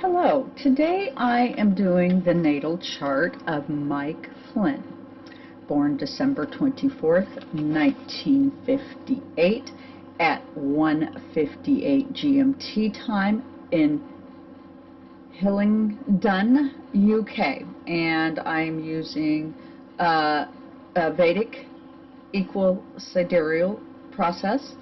Hello, today I am doing the natal chart of Mike Flynn, born December 24th, 1958 at 1:58 GMT time in Hillingdon, UK, and I'm using a Vedic sidereal process.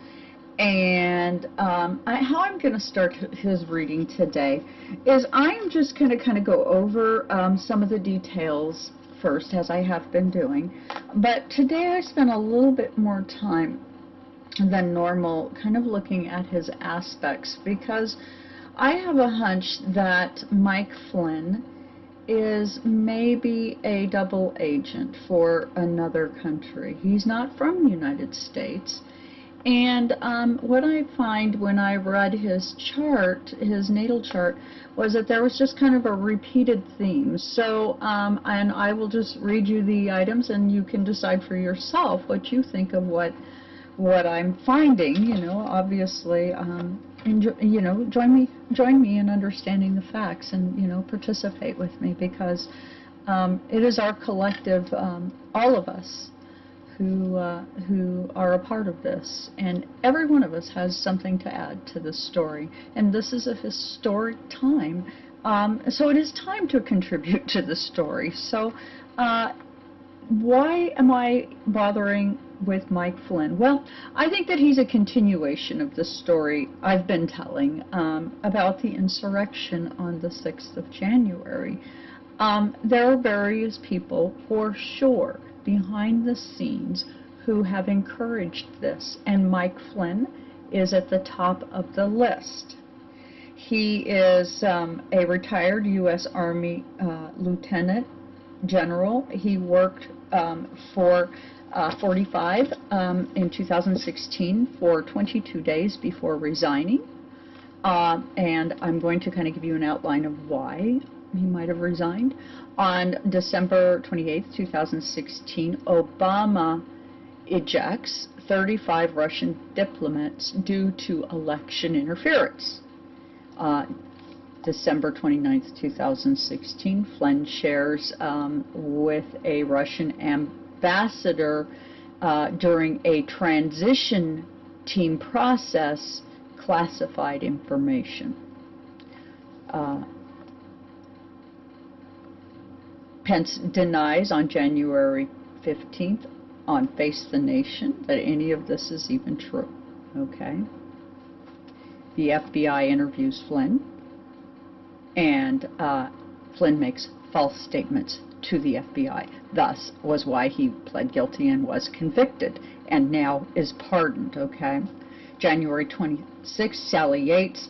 And how I'm going to start his reading today is I'm just going to kind of go over some of the details first, as I have been doing. But today I spent a little bit more time than normal kind of looking at his aspects, because I have a hunch that Mike Flynn is maybe a double agent for another country. He's not from the United States. And what I find when I read his chart, his natal chart, was that there was just kind of a repeated theme. So, and I will just read you the items, and you can decide for yourself what you think of what I'm finding. You know, obviously, join me in understanding the facts, and participate with me, because it is our collective, all of us, who are a part of this, and every one of us has something to add to the story, and this is a historic time, so it is time to contribute to the story. So why am I bothering with Mike Flynn? Well, I think that he's a continuation of the story I've been telling about the insurrection on the 6th of January. There are various people, for sure, behind the scenes who have encouraged this, and Mike Flynn is at the top of the list. He is a retired U.S. Army Lieutenant General. He worked for 45 in 2016 for 22 days before resigning, and I'm going to kind of give you an outline of why he might have resigned. On December 28, 2016, Obama ejects 35 Russian diplomats due to election interference. December 29, 2016, Flynn shares with a Russian ambassador during a transition team process classified information. Pence denies on January 15th on Face the Nation that any of this is even true. Okay. The FBI interviews Flynn, and Flynn makes false statements to the FBI. Thus was why he pled guilty and was convicted, and now is pardoned. Okay. January 26th, Sally Yates.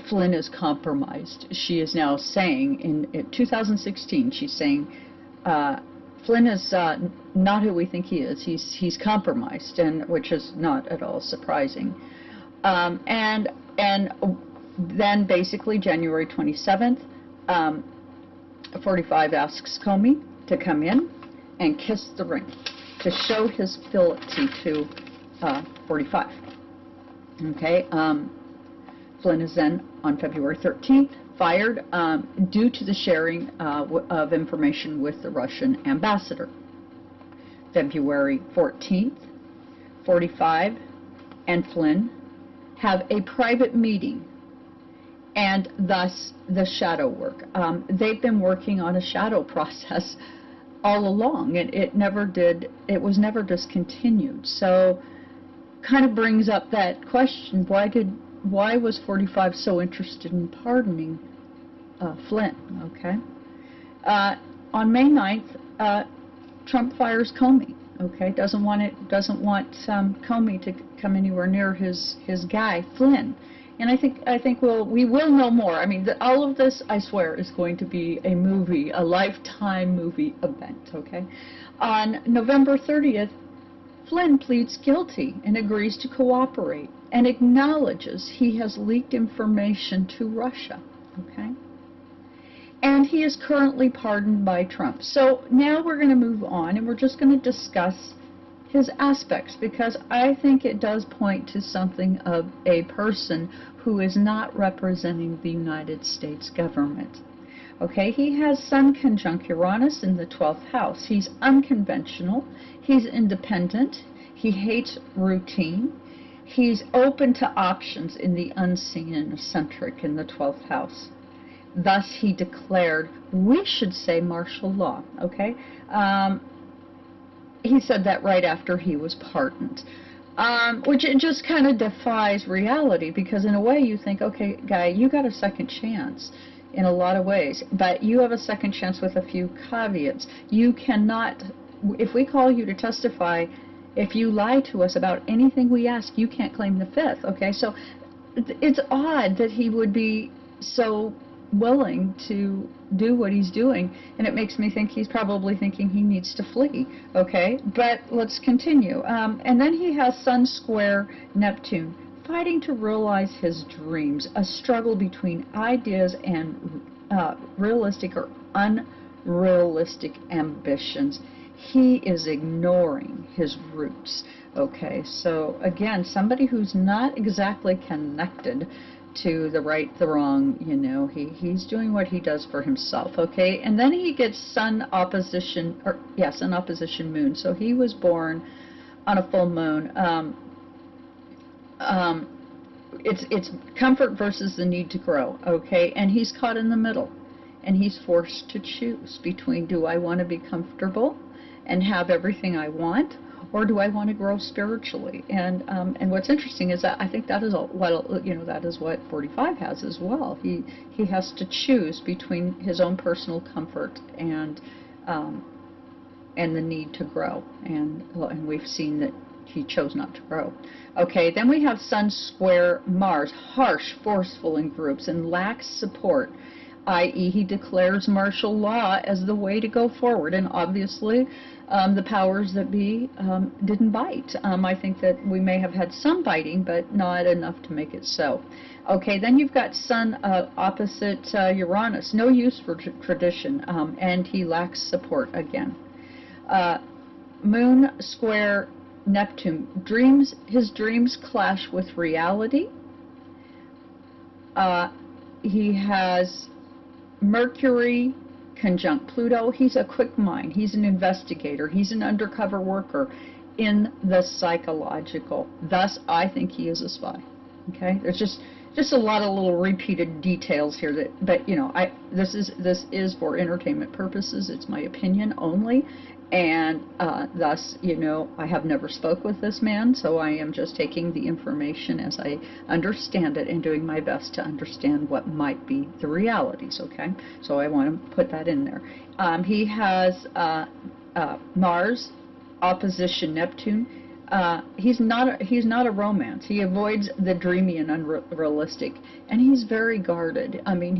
Flynn is compromised. She is now saying, in 2016, she's saying, Flynn is not who we think he is. He's compromised, and which is not at all surprising. And then basically January 27th, 45 asks Comey to come in and kiss the ring to show his fealty to 45. Okay. Flynn is then, on February 13th, fired due to the sharing of information with the Russian ambassador. February 14th, 45 and Flynn have a private meeting, and thus the shadow work. They've been working on a shadow process all along, and it was never discontinued. So kind of brings up that question, why was 45 so interested in pardoning Flynn? Okay. On May 9th, Trump fires Comey. Okay, doesn't want Comey to come anywhere near his guy Flynn. And I think we will know more. I mean, all of this, I swear, is going to be a movie, a lifetime movie event. Okay. On November 30th, Flynn pleads guilty and agrees to cooperate, and acknowledges he has leaked information to Russia. Okay. And he is currently pardoned by Trump. So now we're going to move on, and we're just going to discuss his aspects, because I think it does point to something of a person who is not representing the United States government. Okay, he has Sun conjunct Uranus in the 12th house. He's unconventional, he's independent, he hates routine, he's open to options in the unseen and eccentric in the 12th house. Thus, he declared, we should say martial law, okay? He said that right after he was pardoned, which it just kind of defies reality, because in a way you think, okay, guy, you got a second chance in a lot of ways, but you have a second chance with a few caveats. You cannot, if we call you to testify, if you lie to us about anything we ask, you can't claim the fifth, okay? So it's odd that he would be so willing to do what he's doing, and it makes me think he's probably thinking he needs to flee, okay? But let's continue. And then he has Sun square Neptune, fighting to realize his dreams, a struggle between ideas and realistic or unrealistic ambitions. He is ignoring his roots, okay? So again, somebody who's not exactly connected to the right, the wrong, you know, he's doing what he does for himself, okay? And then he gets Sun opposition, or yeah, Sun opposition Moon. So he was born on a full moon. It's comfort versus the need to grow, okay? And he's caught in the middle, and he's forced to choose between, do I want to be comfortable and have everything I want, or do I want to grow spiritually? And what's interesting is that I think that is what, you know, that is what 45 has as well. He has to choose between his own personal comfort and the need to grow, and we've seen that he chose not to grow. Okay, then we have Sun square Mars, harsh, forceful in groups, and lacks support, i.e. he declares martial law as the way to go forward, and obviously the powers that be didn't bite. I think that we may have had some biting, but not enough to make it so. Okay, then you've got Sun opposite Uranus, no use for tradition, and he lacks support again. Moon square Neptune, his dreams clash with reality. He has Mercury conjunct Pluto. He's a quick mind, he's an investigator, he's an undercover worker in the psychological. Thus, I think he is a spy. Okay, there's just a lot of little repeated details here that, but you know, this is for entertainment purposes. It's my opinion only, and thus, you know, I have never spoke with this man, so I am just taking the information as I understand it and doing my best to understand what might be the realities, okay? So I want to put that in there. He has Mars opposition Neptune. He's not a romance. He avoids the dreamy and unrealistic, and he's very guarded. I mean,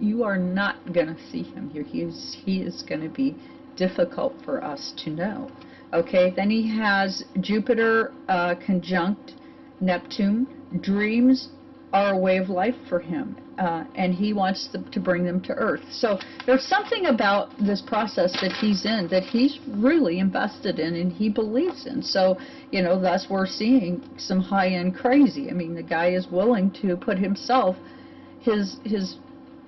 you are not going to see him here. He is going to be difficult for us to know. Okay, then he has Jupiter conjunct Neptune. Dreams are a way of life for him, and he wants to bring them to Earth. So there's something about this process that he's in that he's really invested in and he believes in. So, you know, thus we're seeing some high-end crazy. I mean, the guy is willing to put himself, his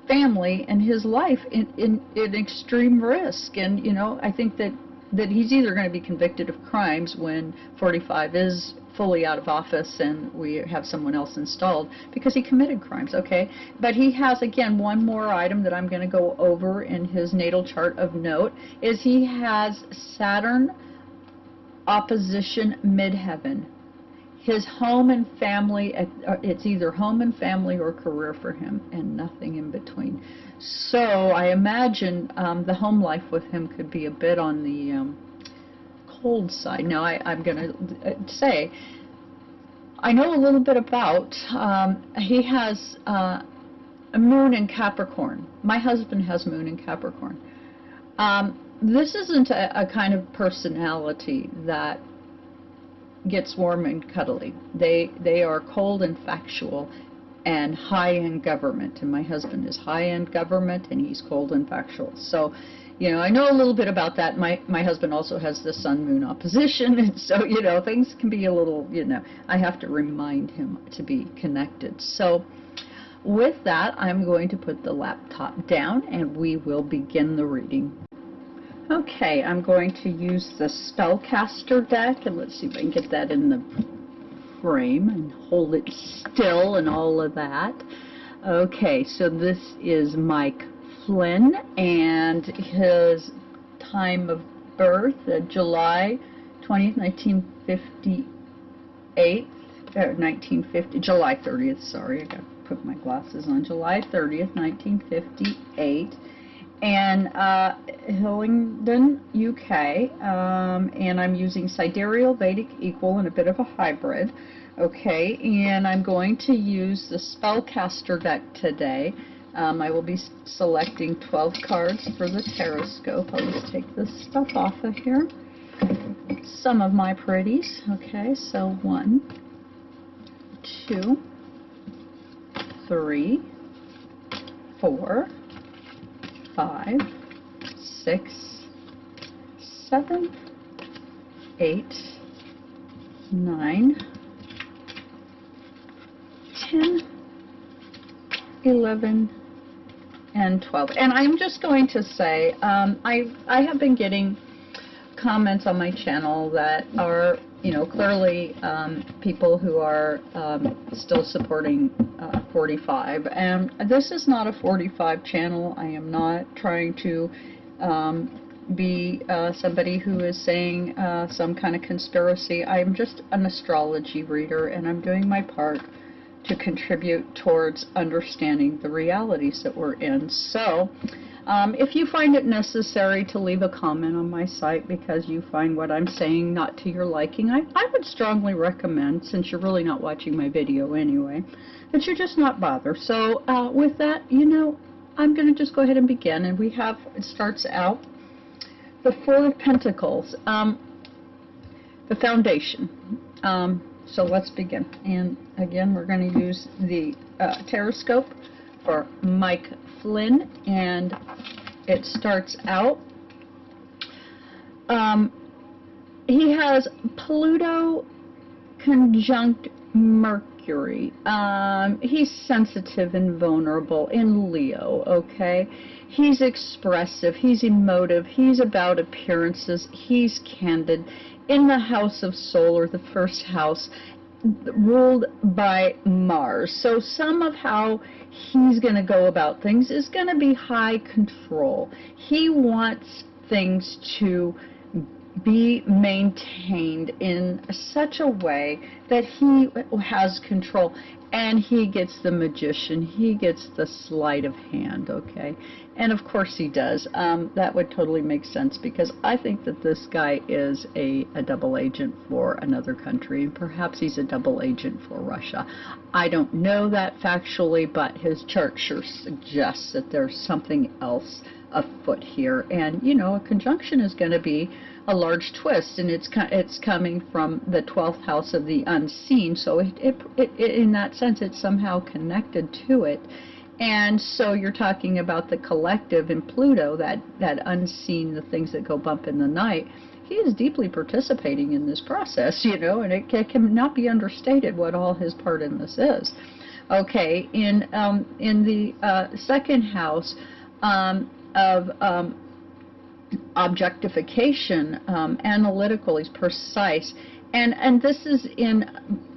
family and his life in extreme risk. And you know, I think that he's either going to be convicted of crimes when 45 is fully out of office and we have someone else installed, because he committed crimes, okay? But he has, again, one more item that I'm going to go over in his natal chart of note, is he has Saturn opposition midheaven. His home and family, it's either home and family or career for him, and nothing in between. So I imagine the home life with him could be a bit on the cold side. Now I'm going to say, I know a little bit about, he has a moon in Capricorn. My husband has moon in Capricorn. This isn't a kind of personality that gets warm and cuddly. They are cold and factual and high in government, and my husband is high in government and he's cold and factual. So You know, I know a little bit about that. My husband also has the sun-moon opposition, and so, you know, things can be a little, you know, I have to remind him to be connected. So with that, I'm going to put the laptop down, and we will begin the reading. Okay, I'm going to use the Spellcaster deck, and let's see if I can get that in the frame and hold it still and all of that. Okay, so this is Mike Flynn, and his time of birth, July 20th, 1958, 1950, July 30th, sorry, I got to put my glasses on, July 30th, 1958, and Hillingdon, UK, and I'm using sidereal, Vedic equal, and a bit of a hybrid. Okay, and I'm going to use the Spellcaster deck today. I will be selecting 12 cards for the Tarot. I'll just take this stuff off of here. Some of my pretties. Okay, so 1, 2, 3, 4, 5, 6, 7, 8, 9, 10, 11, and 12. And I'm just going to say, I have been getting comments on my channel that are, you know, clearly people who are still supporting 45. And this is not a 45 channel. I am not trying to be somebody who is saying some kind of conspiracy. I'm just an astrology reader, and I'm doing my part to contribute towards understanding the realities that we're in. So if you find it necessary to leave a comment on my site because you find what I'm saying not to your liking, I would strongly recommend, since you're really not watching my video anyway, that you just not bother. So with that, you know, I'm going to just go ahead and begin. And we have, it starts out, the Four of Pentacles, the foundation. So let's begin. And again, we're going to use the Tarot for Mike Flynn, and it starts out. He has Pluto conjunct Mercury. He's sensitive and vulnerable in Leo, okay? He's expressive, he's emotive, he's about appearances, he's candid. In the house of soul, or the first house, ruled by Mars. So some of how he's going to go about things is going to be high control. He wants things to be maintained in such a way that he has control, and he gets the Magician, he gets the sleight of hand, okay? And of course he does. That would totally make sense, because I think that this guy is a double agent for another country, and perhaps he's a double agent for Russia. I don't know that factually, but his chart sure suggests that there's something else afoot here. And, you know, a conjunction is going to be a large twist, and it's coming from the 12th house of the unseen, so it in that sense it's somehow connected to it. And so you're talking about the collective in Pluto, that unseen, the things that go bump in the night. He is deeply participating in this process, you know, and it cannot be understated what all his part in this is. Okay, in the second house of objectification, analytical, he's precise, and this is in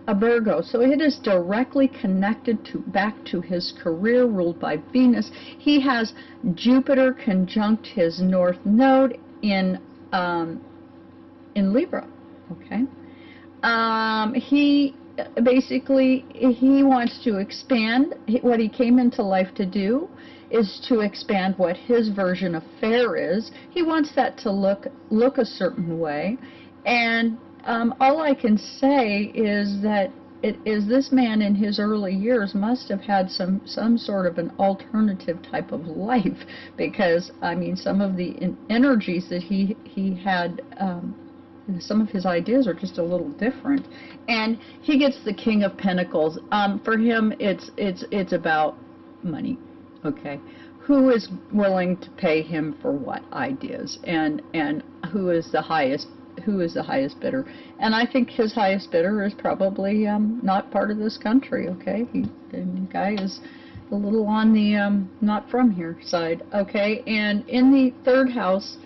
a Virgo, so it is directly connected back to his career, ruled by Venus. He has Jupiter conjunct his north node in Libra. Okay, he basically, he wants to expand. What he came into life to do is to expand what his version of fair is. He wants that to look a certain way, and all I can say is that this man in his early years must have had some sort of an alternative type of life, because I mean, some of the energies that he had, some of his ideas are just a little different. And he gets the King of Pentacles. For him, it's about money. Okay, who is willing to pay him for what ideas, and who is the highest bidder. And I think his highest bidder is probably not part of this country. Okay, the guy is a little on the not from here side. Okay, and in the third house,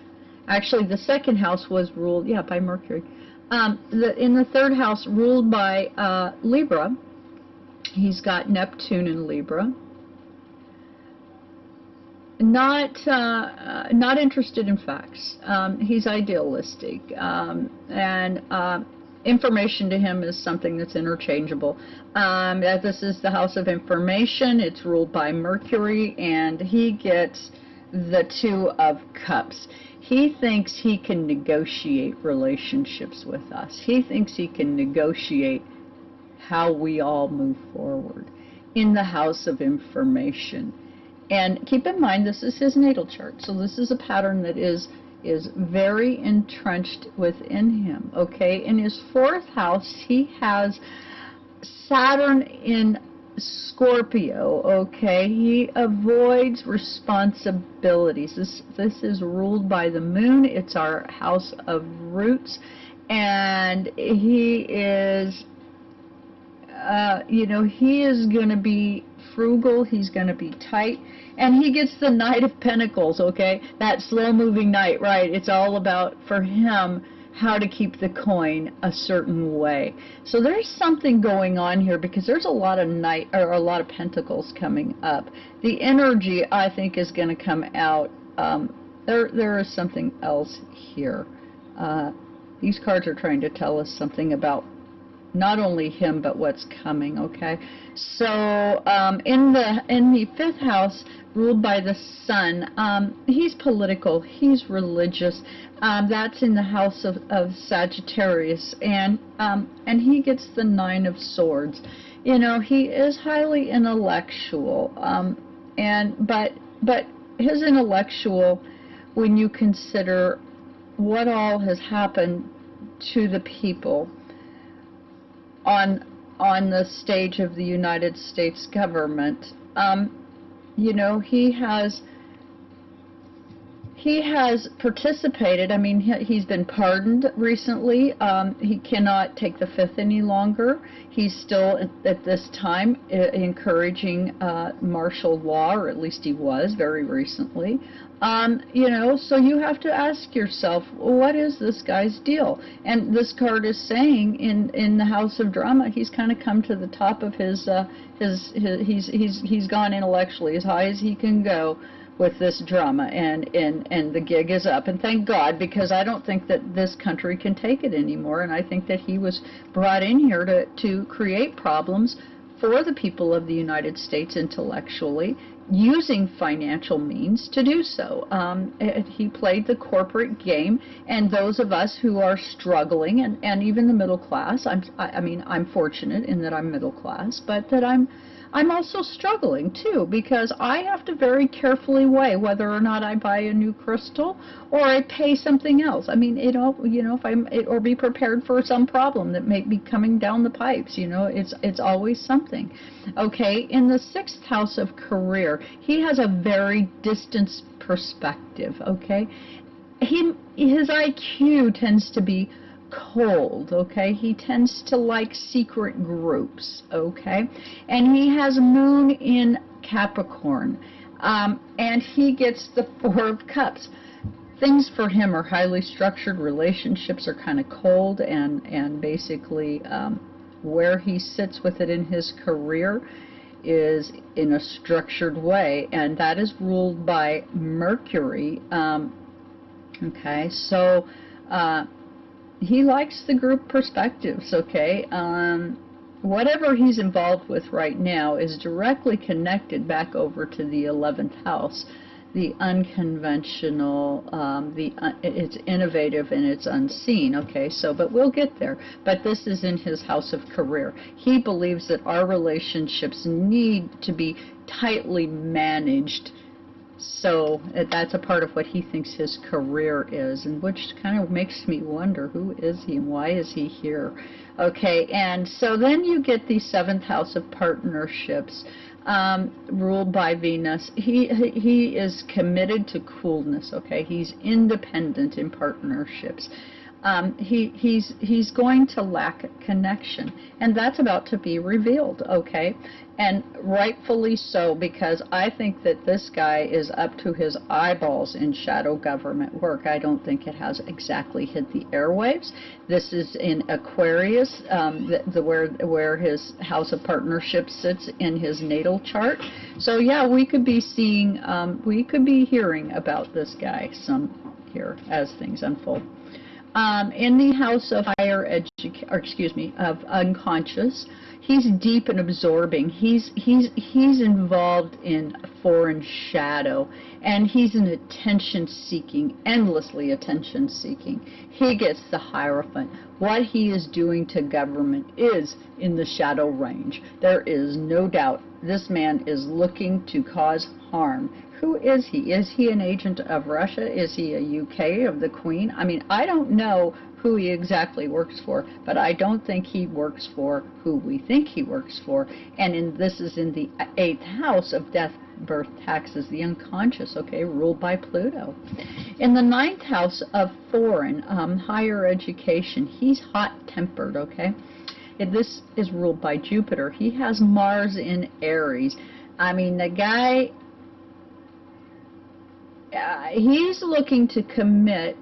actually the second house was ruled, yeah, by Mercury. In the third house, ruled by Libra, he's got Neptune in Libra. Not interested in facts. He's idealistic, and information to him is something that's interchangeable. This is the house of information. It's ruled by Mercury, and he gets the Two of Cups. He thinks he can negotiate relationships with us. He thinks he can negotiate how we all move forward in the house of information. And keep in mind, this is his natal chart, so this is a pattern that is very entrenched within him, okay? In his fourth house, he has Saturn in Scorpio, okay? He avoids responsibilities. This is ruled by the moon. It's our house of roots, and he is, he is going to be frugal, he's going to be tight, and he gets the Knight of Pentacles, okay? That slow-moving knight, right? It's all about, for him, how to keep the coin a certain way. So there's something going on here, because there's a lot of pentacles coming up. The energy, I think, is going to come out. There is something else here. These cards are trying to tell us something about not only him, but what's coming, okay? So in the fifth house, ruled by the sun, he's political, he's religious. That's in the house of Sagittarius, and he gets the Nine of Swords. You know, he is highly intellectual, but his intellectual, when you consider what all has happened to the people on the stage of the United States government, he has participated. I mean, he's been pardoned recently. He cannot take the fifth any longer. He's still, at this time, encouraging martial law, or at least he was very recently. So you have to ask yourself, what is this guy's deal? And this card is saying, in the house of drama, he's kind of come to the top of his he's gone intellectually as high as he can go with this drama, and the gig is up, and thank God, because I don't think that this country can take it anymore, and I think that he was brought in here to create problems for the people of the United States intellectually, using financial means to do so. He played the corporate game, and those of us who are struggling, and even the middle class, I'm fortunate in that I'm middle class, but that I'm also struggling too, because I have to very carefully weigh whether or not I buy a new crystal or I pay something else. I mean, or be prepared for some problem that may be coming down the pipes. It's always something. Okay, in the sixth house of career, he has a very distant perspective. Okay, his IQ tends to be cold, okay? He tends to like secret groups, okay? And he has moon in Capricorn, and he gets the Four of Cups. Things for him are highly structured. Relationships are kind of cold, and basically where he sits with it in his career is in a structured way, and that is ruled by Mercury. Okay, so he likes the group perspectives, okay? Whatever he's involved with right now is directly connected back over to the 11th house, the unconventional, it's innovative and it's unseen, okay? So, but we'll get there. But this is in his house of career. He believes that our relationships need to be tightly managed. So that's a part of what he thinks his career is, and which kind of makes me wonder, who is he and why is he here? Okay, and so then you get the 7th house of partnerships. ruled by Venus. He is committed to coolness, okay? He's independent in partnerships. He's going to lack connection, and that's about to be revealed, okay? And rightfully so, because I think that this guy is up to his eyeballs in shadow government work. I don't think it has exactly hit the airwaves. This is in Aquarius, where his house of partnership sits in his natal chart. So yeah, we could be seeing, we could be hearing about this guy some here as things unfold. In the house of higher education, or excuse me, of unconscious, he's deep and absorbing. He's involved in foreign shadow, and he's an attention-seeking, endlessly attention-seeking. He gets the Hierophant. What he is doing to government is in the shadow range. There is no doubt this man is looking to cause harm. Who is he? Is he an agent of Russia? Is he a UK of the Queen? I mean, I don't know who he exactly works for, but I don't think he works for who we think he works for. And this is in the 8th house of death, birth, taxes, the unconscious, okay, ruled by Pluto. In the 9th house of foreign, higher education, he's hot-tempered, okay? This is ruled by Jupiter. He has Mars in Aries. I mean, the guy, he's looking to commit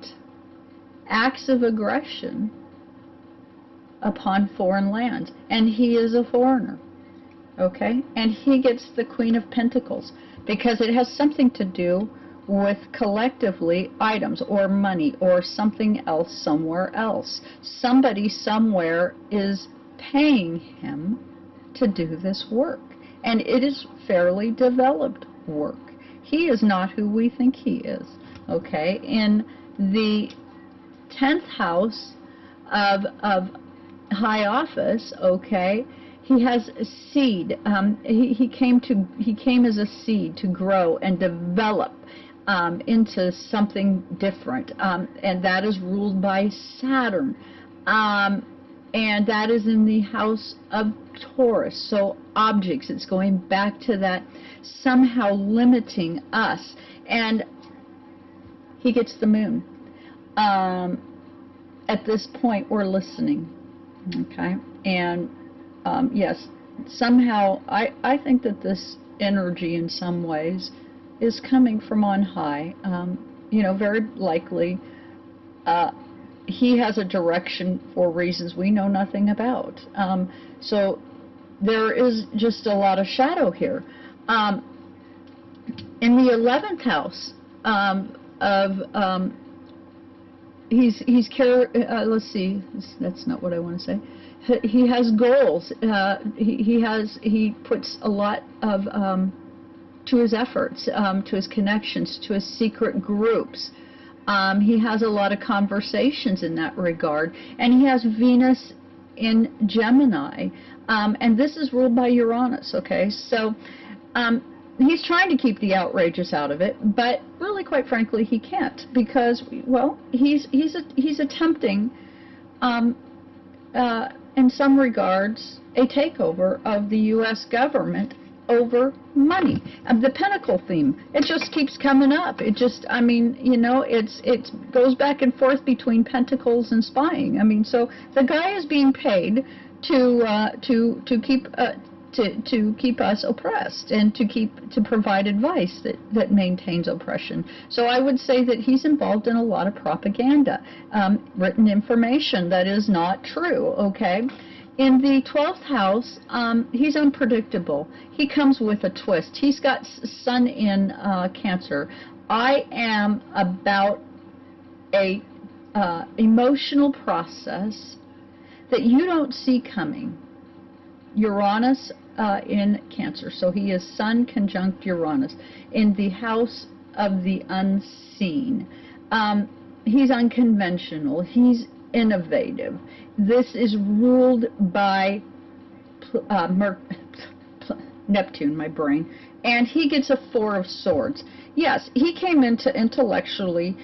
acts of aggression upon foreign lands, and he is a foreigner, okay? And he gets the Queen of Pentacles because it has something to do with collectively items or money or something else somewhere else. Somebody somewhere is paying him to do this work, and it is fairly developed work. He is not who we think he is, okay? In the 10th house of high office, okay, he has a seed. He came as a seed to grow and develop into something different, and that is ruled by Saturn. And that is in the house of Taurus. So objects, it's going back to that somehow limiting us. And he gets the moon. At this point, we're listening. Okay? And yes, somehow, I think that this energy in some ways is coming from on high. You know, very likely he has a direction for reasons we know nothing about. So there is just a lot of shadow here. In the 11th house let's see, that's not what I want to say. He has goals. He puts a lot of to his efforts, to his connections, to his secret groups. He has a lot of conversations in that regard, and he has Venus in Gemini, and this is ruled by Uranus, okay? So he's trying to keep the outrageous out of it, but really, quite frankly, he can't, because, well, he's attempting, in some regards, a takeover of the U.S. government over money. The Pentacle theme, it just keeps coming up. It just, I mean, you know, it goes back and forth between Pentacles and spying. I mean, so the guy is being paid to keep us oppressed and to provide advice that maintains oppression. So I would say that he's involved in a lot of propaganda, written information that is not true, okay? In the 12th house, he's unpredictable. He comes with a twist. He's got Sun in Cancer. I am about a emotional process that you don't see coming. Uranus in Cancer. So he is Sun conjunct Uranus in the house of the unseen. He's unconventional. He's innovative. This is ruled by Neptune, my brain, and he gets a 4 of Swords. Yes, he came in to intellectually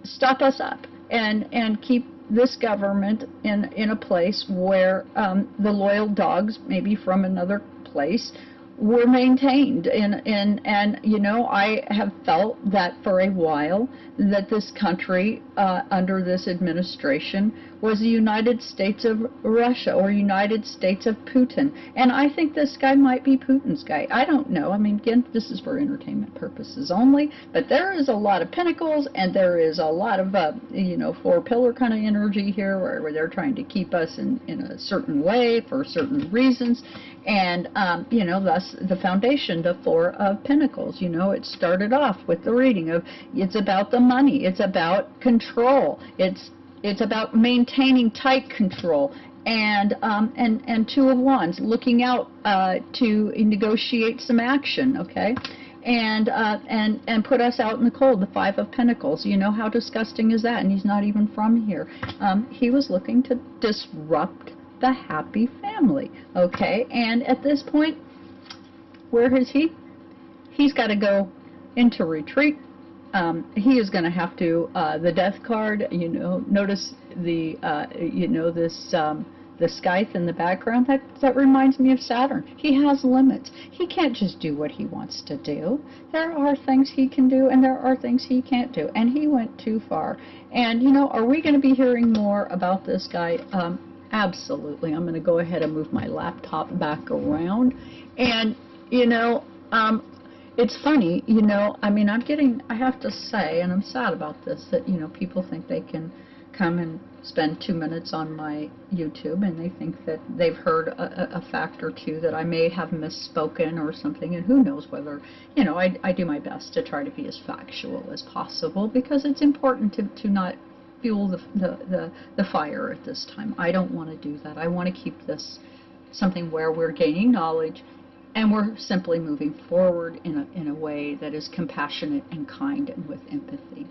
stop us up and keep this government in a place where the loyal dogs, maybe from another place, were maintained. And you know, I have felt that for a while that this country under this administration was the United States of Russia or United States of Putin. And I think this guy might be Putin's guy. I don't know. I mean, again, this is for entertainment purposes only, but there is a lot of pentacles and there is a lot of, you know, four-pillar kind of energy here where they're trying to keep us in a certain way for certain reasons. And, you know, thus the foundation, the Four of Pentacles. You know, it started off with the reading of, it's about the money, it's about control, it's about maintaining tight control, and Two of Wands, looking out to negotiate some action, okay? And put us out in the cold, the Five of Pentacles. You know, how disgusting is that? And he's not even from here. He was looking to disrupt the happy family, okay? And at this point, where is he? He's got to go into retreat. He is going to have to, the Death card, you know, notice the, you know, this, the scythe in the background, that reminds me of Saturn. He has limits. He can't just do what he wants to do. There are things he can do, and there are things he can't do, and he went too far. And, you know, are we going to be hearing more about this guy? Absolutely. I'm going to go ahead and move my laptop back around. And, you know, it's funny, you know, I mean, I have to say, and I'm sad about this, that, you know, people think they can come and spend 2 minutes on my YouTube and they think that they've heard a fact or two that I may have misspoken or something, and who knows whether, you know, I do my best to try to be as factual as possible, because it's important to not fuel the fire at this time. I don't want to do that. I want to keep this something where we're gaining knowledge and we're simply moving forward in a way that is compassionate and kind and with empathy.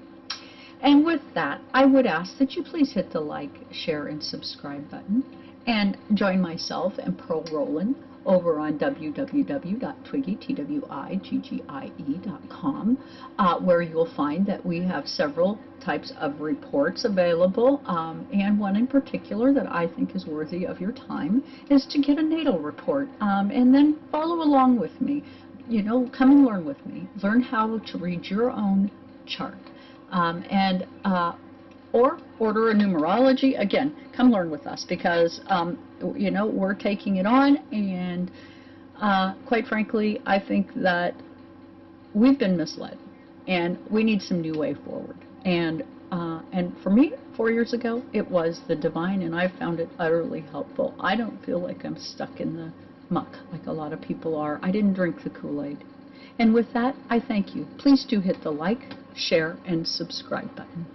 And with that, I would ask that you please hit the like, share, and subscribe button, and join myself and Pearl Rowland over on www.twiggie.com, where you'll find that we have several types of reports available, and one in particular that I think is worthy of your time is to get a natal report, and then follow along with me. You know, come and learn with me. Learn how to read your own chart. Or order a numerology. Again, come learn with us, because you know, we're taking it on, and quite frankly, I think that we've been misled and we need some new way forward. And for me, 4 years ago, it was the divine, and I found it utterly helpful. I don't feel like I'm stuck in the muck like a lot of people are. I didn't drink the Kool-Aid. And with that, I thank you. Please do hit the like, share, and subscribe button.